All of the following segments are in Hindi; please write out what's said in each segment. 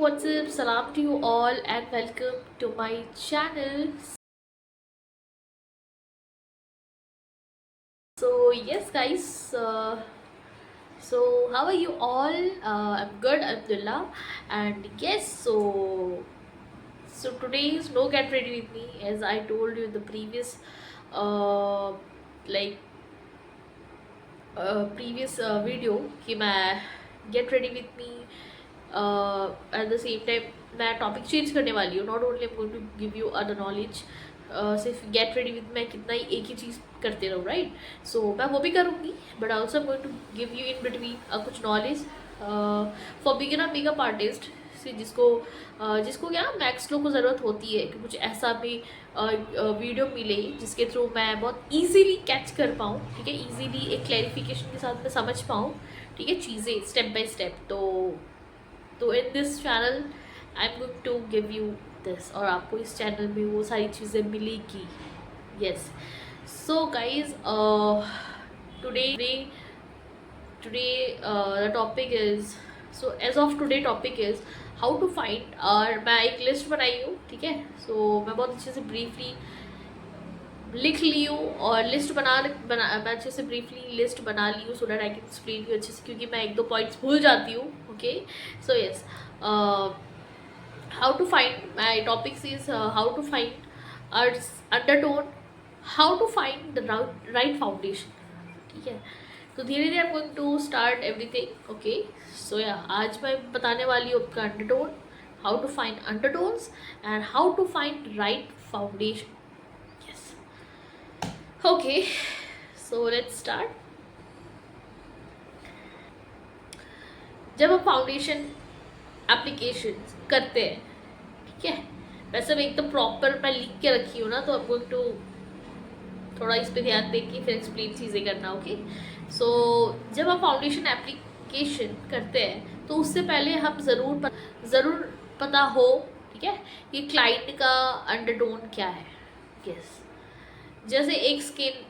What's up? Salam to you all and welcome to my channel. So yes, guys. So how are you all? I'm good, Abdullah. And yes, so today is no get ready with me, as I told you in the previous, uh, like previous video कि मैं get ready with me at the same time मैं टॉपिक चेंज करने वाली हूँ. Not only am going to give you other knowledge. सिर्फ गेट रेडी विद मैं कितना ही एक ही चीज़ करते रहूँ, राइट. सो मैं वो भी करूँगी, but also am going to give you in between कुछ knowledge for beginner makeup artist से जिसको क्या मैक्स लोग को ज़रूरत होती है कि कुछ ऐसा भी वीडियो मिले जिसके थ्रू मैं बहुत इजीली कैच कर पाऊँ. ठीक है, इजीली एक क्लैरिफिकेशन के साथ मैं समझ पाऊँ. ठीक है, चीज़ें स्टेप बाय स्टेप. तो in this channel I am going to give you this, और आपको इस चैनल में वो सारी चीज़ें मिलेगी. Yes. So guys, today the topic is, so as of today topic is how to find. और मैं एक लिस्ट बनाई हूँ. ठीक है, सो मैं बहुत अच्छे से ब्रीफली लिख ली हूँ और लिस्ट बना मैं अच्छे से ब्रीफली लिस्ट बना ली हूँ, so that I can explain you अच्छे से, क्योंकि मैं एक दो पॉइंट्स भूल जाती हूँ. Okay, so yes, how to find my topics is how to find undertone, how to find the right foundation. ठीक है, तो धीरे धीरे I am going to start everything. Okay, so yeah आज मैं बताने वाली हूँ आपका undertone, how to find undertones and how to find right foundation. Yes. Okay, so let's start. जब हम फाउंडेशन एप्लीकेशन करते हैं, ठीक है, वैसे मैं एकदम प्रॉपर मैं लिख के रखी हूँ ना, तो आपको टू थोड़ा इस पे ध्यान दे के फिर एक्सप्लेन चीज़ें करना. ओके, सो जब हम फाउंडेशन एप्लीकेशन करते हैं तो उससे पहले हम ज़रूर पता हो, ठीक है, कि क्लाइंट का अंडरटोन क्या है. यस. जैसे एक स्किन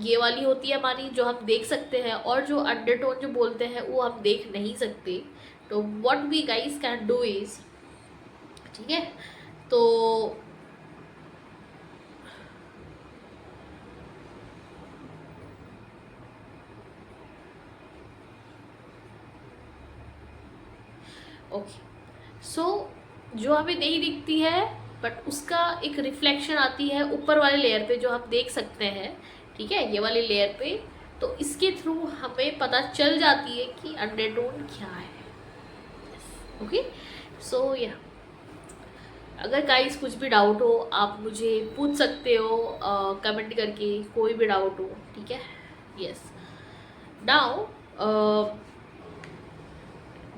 ये वाली होती है हमारी, जो हम देख सकते हैं, और जो अंडरटोन जो बोलते हैं वो हम देख नहीं सकते. तो what we guys can do is, ठीक है, तो ओके, सो जो हमें नहीं दिखती है बट उसका एक रिफ्लेक्शन आती है ऊपर वाले लेयर पे जो हम देख सकते हैं. ठीक है, ये वाले लेयर पे, तो इसके थ्रू हमें पता चल जाती है कि अंडरटोन क्या है. ओके, सो या अगर गाइस कुछ भी डाउट हो आप मुझे पूछ सकते हो कमेंट करके, कोई भी डाउट हो. ठीक है. Yes. Now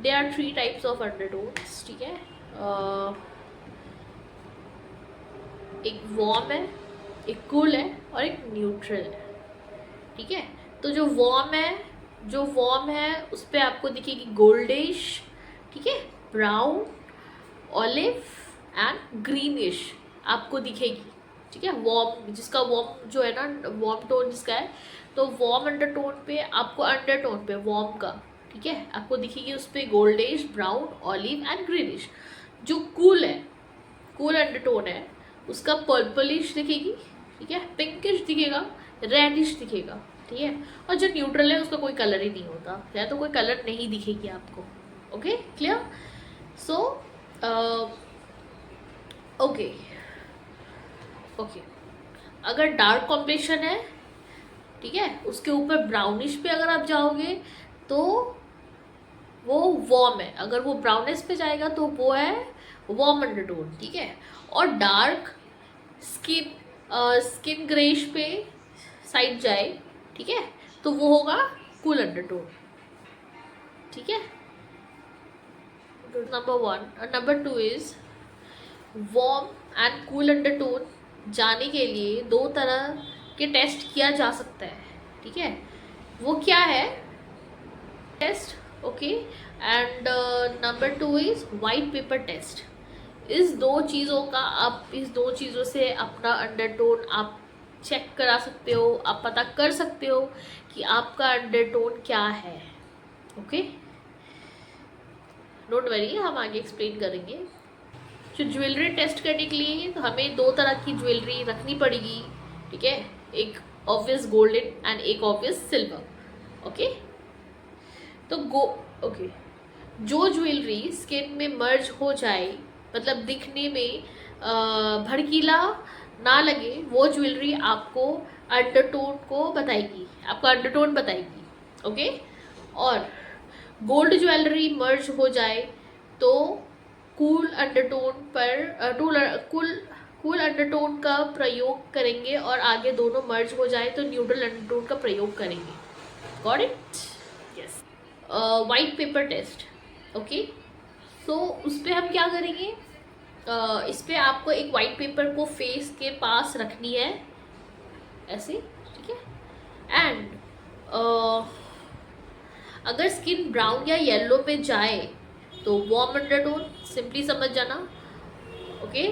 there are 3 types of undertones. ठीक है, एक वार्म है, एक कूल है और एक न्यूट्रल है. ठीक है, तो जो वार्म है उस पर आपको दिखेगी गोल्डिश, ठीक है, ब्राउन, ऑलिव एंड ग्रीनिश आपको दिखेगी. ठीक है, वार्म जिसका वार्म जो है ना, वार्म टोन जिसका है, तो वार्म अंडरटोन पे आपको अंडरटोन पे वार्म का, ठीक है, आपको दिखेगी उस पर goldish, brown, olive and greenish. जो कूल है, कूल अंडरटोन है, उसका पर्पलिश दिखेगी, ठीक है, पिंकिश दिखेगा, रेडिश दिखेगा. ठीक है, और जो न्यूट्रल है उसका कोई कलर ही नहीं होता, या तो कोई कलर नहीं दिखेगी आपको. Okay, clear. सो ओके, अगर डार्क कॉम्बिनेशन है, ठीक है, उसके ऊपर ब्राउनिश पे अगर आप जाओगे तो वो वार्म है. अगर वो ब्राउनिश पे जाएगा तो वो है वार्म अंडरटोन. ठीक है, और डार्क स्किन ग्रेश पे साइड जाए, ठीक है, तो वो होगा कूल अंडरटोन. ठीक है, नंबर 1. और number 2 is warm and cool undertone जाने के लिए 2 तरह के टेस्ट किया जा सकता है. ठीक है, वो क्या है test. Okay, and number 2 is white paper test. इस दो चीज़ों से अपना अंडरटोन आप चेक करा सकते हो, आप पता कर सकते हो कि आपका अंडरटोन क्या है. ओके, डोंट वरी, हम आगे एक्सप्लेन करेंगे। जो ज्वेलरी टेस्ट करने के लिए तो हमें दो तरह की ज्वेलरी रखनी पड़ेगी, ठीक है, एक ऑब्वियस गोल्डन एंड एक ऑब्वियस सिल्वर। ओके, तो ओके, जो ज्वेलरी स्किन में मर्ज हो जाए, मतलब दिखने में भड़कीला ना लगे, वो ज्वेलरी आपको अंडरटोन को बताएगी, आपका अंडरटोन बताएगी। ओके, और गोल्ड ज्वेलरी मर्ज हो जाए तो कूल अंडरटोन पर कूल अंडरटोन का प्रयोग करेंगे, और आगे दोनों मर्ज हो जाए तो न्यूट्रल अंडरटोन का प्रयोग करेंगे। Got it? Yes. White paper test. Okay, so उस पर हम क्या करेंगे, इस पर आपको एक वाइट पेपर को फेस के पास रखनी है ऐसे, ठीक है, एंड अगर स्किन ब्राउन या येलो पे जाए तो वार्म अंडरटोन, सिंपली समझ जाना। ओके,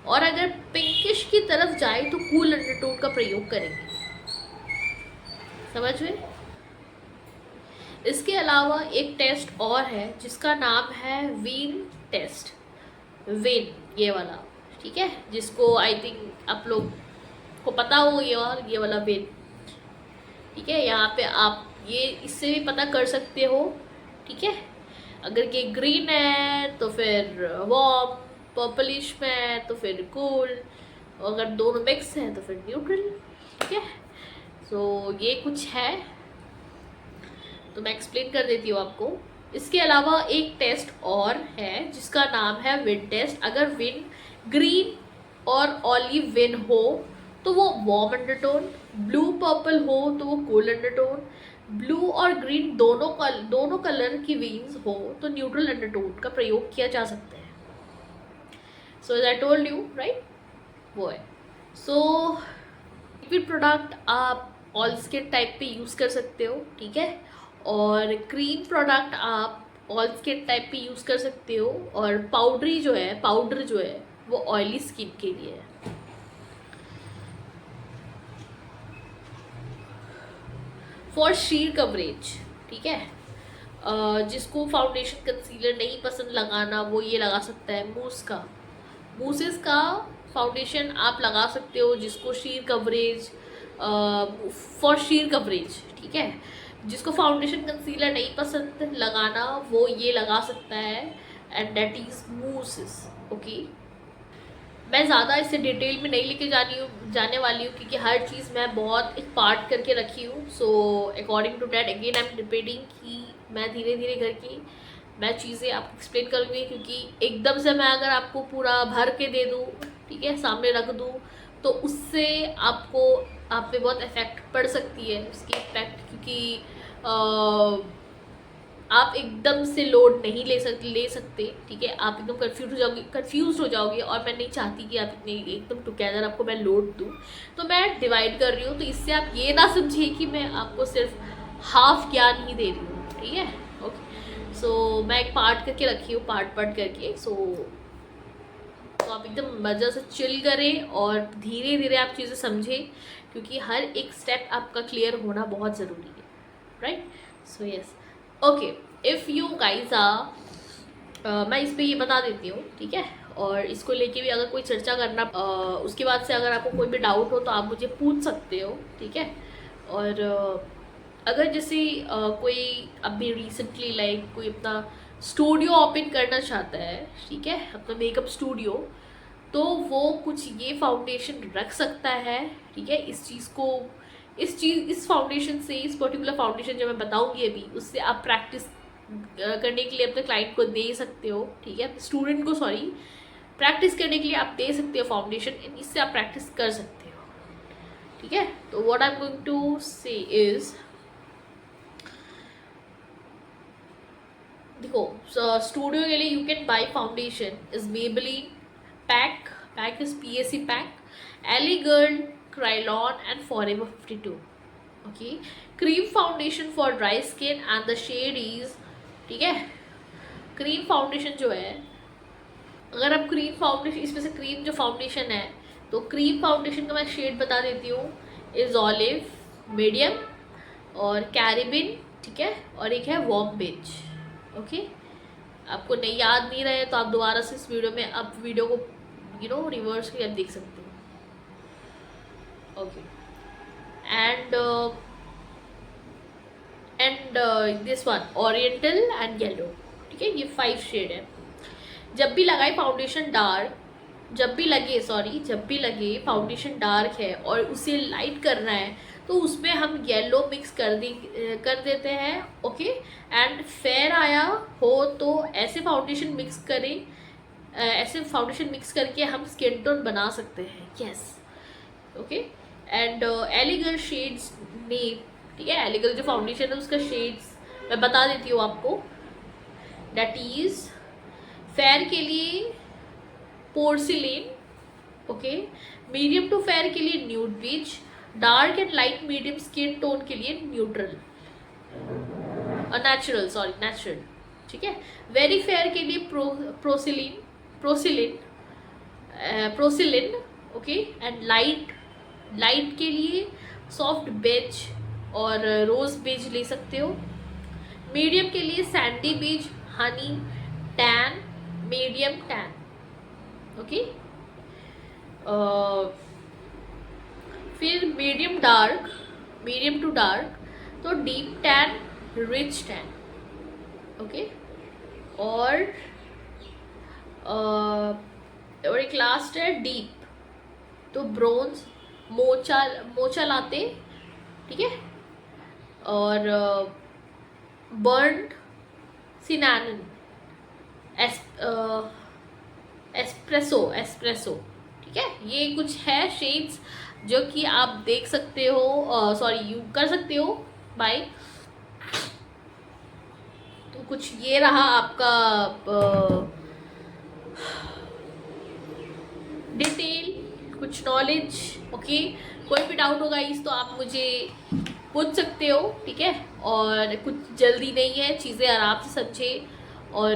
और अगर पिंकिश की तरफ जाए तो कूल अंडरटोन का प्रयोग करेंगे। समझ में? इसके अलावा एक टेस्ट और है जिसका नाम है वेन टेस्ट। वेन, ये वाला, ठीक है, जिसको आई थिंक आप लोग को पता हो, ये वाला वेन, ठीक है। यहाँ पे आप ये इससे भी पता कर सकते हो, ठीक है। अगर ये ग्रीन है तो फिर वार्म, पर्पलिश में है तो फिर कूल, अगर दोनों मिक्स है तो फिर न्यूट्रल, ठीक है। सो ये कुछ है, तो मैं एक्सप्लेन कर देती हूँ आपको। इसके अलावा एक टेस्ट और है जिसका नाम है विन टेस्ट। अगर विन ग्रीन और ऑलिव विन हो तो वो वार्म अंडरटोन, ब्लू पर्पल हो तो वो कूल अंडरटोन, ब्लू और ग्रीन दोनों कलर की विंग्स हो तो न्यूट्रल अंडरटोन का प्रयोग किया जा सकता है। So as I told you, right, वो है। सो लिक्विड प्रोडक्ट आप ऑल स्किन टाइप पे यूज़ कर सकते हो, ठीक है, और क्रीम प्रोडक्ट आप ऑल स्किन टाइप पे यूज़ कर सकते हो, और पाउडर जो है वो ऑयली स्किन के लिए है। फॉर शीर कवरेज, ठीक है, जिसको फाउंडेशन कंसीलर नहीं पसंद लगाना वो ये लगा सकता है मूसेस का फाउंडेशन आप लगा सकते हो, जिसको शीर कवरेज, फॉर शीर कवरेज, ठीक है। जिसको फाउंडेशन कंसीलर नहीं पसंद लगाना वो ये लगा सकता है, एंड दैट इज मूसेस। ओके, मैं ज़्यादा इससे डिटेल में नहीं लेके जाने वाली हूँ क्योंकि हर चीज़ मैं बहुत एक पार्ट करके रखी हूँ। So according to that again I am repeating कि मैं धीरे धीरे करके मैं चीज़ें आपको एक्सप्लेन करूँगी, क्योंकि एकदम से मैं अगर आपको पूरा भर के दे दूँ, ठीक है, सामने रख दूँ, तो उससे आप पे बहुत इफेक्ट पड़ सकती है उसकी इफेक्ट, क्योंकि आप एकदम से लोड नहीं ले सकते, ठीक है। आप एकदम कंफ्यूज हो जाओगे, और मैं नहीं चाहती कि आप इतने एकदम टुगेदर आपको मैं लोड दूँ, तो मैं डिवाइड कर रही हूँ। तो इससे आप ये ना समझिए कि मैं आपको सिर्फ हाफ ज्ञान ही दे रही हूँ, ठीक है। ओके, सो मैं एक पार्ट करके रखी हूँ, पार्ट करके। सो तो आप एकदम मज़े से चिल करें और धीरे धीरे आप चीज़ें समझें, क्योंकि हर एक स्टेप आपका क्लियर होना बहुत ज़रूरी है, right. So yes, okay, if you guys मैं इस पर ये बता देती हूँ, ठीक है, और इसको लेके भी अगर कोई चर्चा करना, उसके बाद से अगर आपको कोई भी डाउट हो तो आप मुझे पूछ सकते हो, ठीक है। और अगर जैसे कोई अभी रिसेंटली लाइक कोई अपना स्टूडियो ओपन करना चाहता है, ठीक है, अपना मेकअप स्टूडियो, तो वो कुछ ये फाउंडेशन रख सकता है, ठीक है। इस फाउंडेशन से, इस पर्टिकुलर फाउंडेशन जो मैं बताऊंगी अभी, उससे आप प्रैक्टिस करने के लिए अपने क्लाइंट को दे सकते हो, ठीक है, स्टूडेंट को, सॉरी, प्रैक्टिस करने के लिए आप दे सकते हो फाउंडेशन, इससे आप प्रैक्टिस कर सकते हो, ठीक है। तो what I am going to say is, देखो, स्टूडियो के लिए you can buy foundation is Maybelline pack is PAC pack, L A girl, Kryolan and forever 52। Okay, cream foundation for dry skin and the shade is, ठीक है, क्रीम फाउंडेशन जो है, अगर आप क्रीम फाउंडेशन, इसमें से क्रीम जो फाउंडेशन है, तो क्रीम फाउंडेशन का मैं शेड बता देती हूँ, इज ऑलिव, मीडियम और कैरिबिन, ठीक है, और एक है वार्म बेज। ओके, आपको नहीं याद नहीं रहे तो आप दोबारा से इस वीडियो में अब वीडियो को रिवर्स करके आप देख सकते हो। Okay, and this one oriental and yellow, ठीक है, ये 5 शेड है। जब भी लगाए फाउंडेशन डार्क, जब भी लगे फाउंडेशन डार्क है और उसे लाइट करना है तो उसमें हम येलो मिक्स कर देते हैं। ओके, एंड फेयर आया हो तो ऐसे फाउंडेशन मिक्स करें, ऐसे फाउंडेशन मिक्स करके हम स्किन टोन बना सकते हैं। Yes, okay, and illegal shades name, ठीक है, एलिगल जो फाउंडेशन है उसका शेड्स मैं बता देती हूँ आपको। दैट इज फेयर के लिए porcelain, okay, medium to fair के लिए nude beach, dark and light medium skin tone के लिए न्यूट्रल नेचुरल, ठीक है। वेरी फेयर के लिए प्रोसिलिन, ओके, एंड लाइट के लिए सॉफ्ट बेज और रोज बेज ले सकते हो। मीडियम के लिए sandy beige, honey tan, medium tan, okay. फिर मीडियम टू डार्क तो deep tan, rich tan, okay. और एक लास्ट है डीप तो ब्रोंज, मोचा लाते, ठीक है, और बर्न्ड सिनानन, एस्प्रेसो, ठीक है। ये कुछ है शेड्स जो कि आप देख सकते हो, यू कर सकते हो बाय। तो कुछ ये रहा आपका डिटेल, कुछ नॉलेज, ओके। कोई भी डाउट होगा इस तो आप मुझे पूछ सकते हो, ठीक है। और कुछ जल्दी नहीं है, चीज़ें आराम से समझे और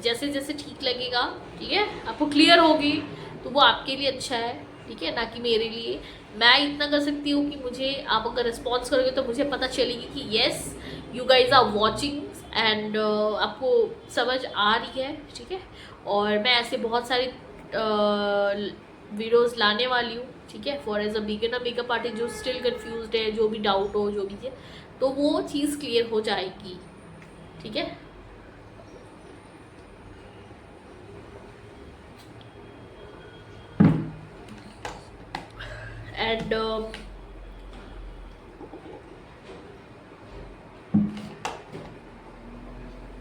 जैसे जैसे ठीक लगेगा, ठीक है, आपको क्लियर होगी तो वो आपके लिए अच्छा है, ठीक है, ना कि मेरे लिए। मैं इतना कर सकती हूँ कि मुझे आप अगर रिस्पॉन्स करोगे तो मुझे पता चलेगी कि yes you guys are watching and आपको समझ आ रही है, ठीक है। और मैं ऐसे बहुत सारे वीडियोस लाने वाली हूँ, ठीक है, for as a beginner makeup artist जो स्टिल कंफ्यूज्ड है, जो भी डाउट हो, जो भी है, तो वो चीज़ क्लियर हो जाएगी, ठीक है। एंड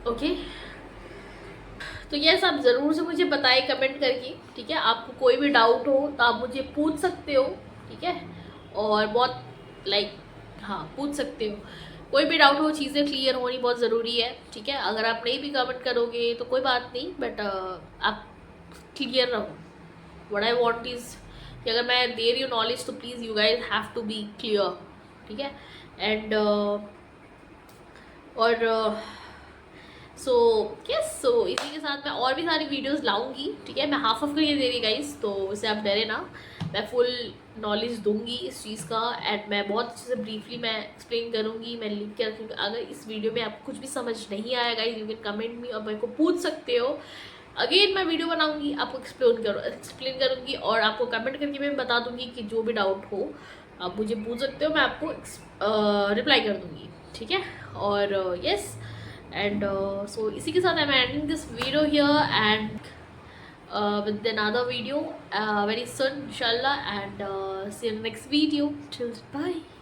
ओके, तो यस आप ज़रूर से मुझे बताएं कमेंट करके, ठीक है। आपको कोई भी डाउट हो तो आप मुझे पूछ सकते हो, ठीक है। और बहुत हाँ, पूछ सकते हो, कोई भी डाउट हो, चीज़ें क्लियर होनी बहुत ज़रूरी है, ठीक है। अगर आप नहीं भी कमेंट करोगे तो कोई बात नहीं, बट आप क्लियर रहो। व्हाट आई वांट इज़ कि अगर मैं दे रही हूँ नॉलेज तो please you guys have to be clear, ठीक है। एंड सो इसी के साथ मैं और भी सारी वीडियोस लाऊंगी, ठीक है। मैं हाफ ऑफ करके दे रही गाइस, तो उससे आप डरे ना, मैं फुल नॉलेज दूंगी इस चीज़ का। एंड मैं बहुत अच्छे से ब्रीफली मैं एक्सप्लेन करूंगी, मैं लिख के रखूँगी। अगर इस वीडियो में आपको कुछ भी समझ नहीं आया guys, you can comment me और मेरे को पूछ सकते हो। अगेन मैं वीडियो बनाऊंगी, आपको एक्सप्लेन करूँगी और आपको कमेंट करके मैं बता दूँगी कि जो भी डाउट हो आप मुझे पूछ सकते हो, मैं आपको रिप्लाई कर दूँगी, ठीक है। और यस एंड सो इसी के साथ I am ending this video here and with another video very soon inshallah, and see you in the next video. Till bye.